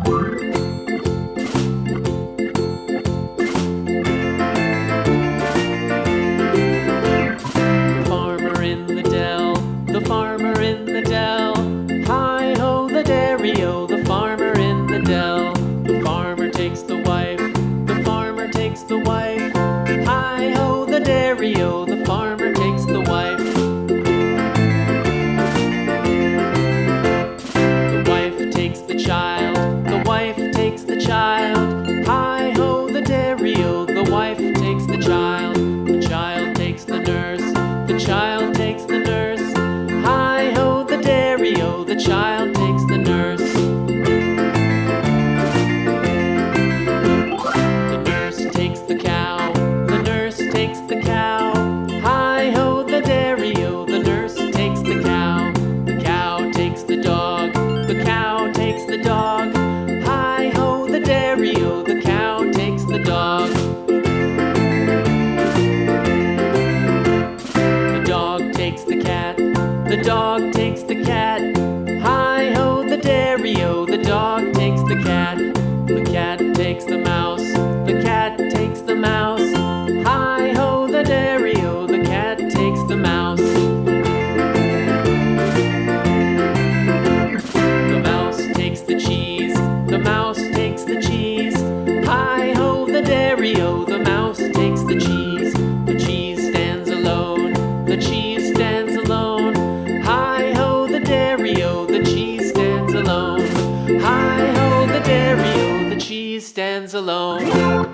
Farmer in the dell, the farmer in the dell. Hi-ho the dairy-o, the farmer in the dell. The farmer takes the wife, the farmer takes the wife. Hi-ho the dairy-o, the farmer takes the wife. The wife takes the child, the wife takes the child. Hi-ho the dairy-o, the wife takes the child. The child takes the nurse, the child takes the nurse. Hi-ho the dairy-o, the child takes the nurse. The nurse takes the cow, the nurse takes the cow. Hi-ho the dairy-o, the nurse takes the cow. The cow takes the dog, the cow takes the dog. Hi-ho the dairy-o, the cow takes the dog. The dog takes the cat, the dog takes the cat. Hi-ho the dairy-o, the dog takes the cat. The cat takes the mouse, the cat takes the mouse. Hi-ho the dairy-o, the cat takes the mouse. The mouse takes the cheese, the mouse takes the cheese. Hi-ho the dairy-o, the mouse takes the cheese. The cheese stands alone, the cheese stands alone. Hi-ho the dairy-o, the cheese stands alone. Hi-ho the dairy-o, the cheese stands alone.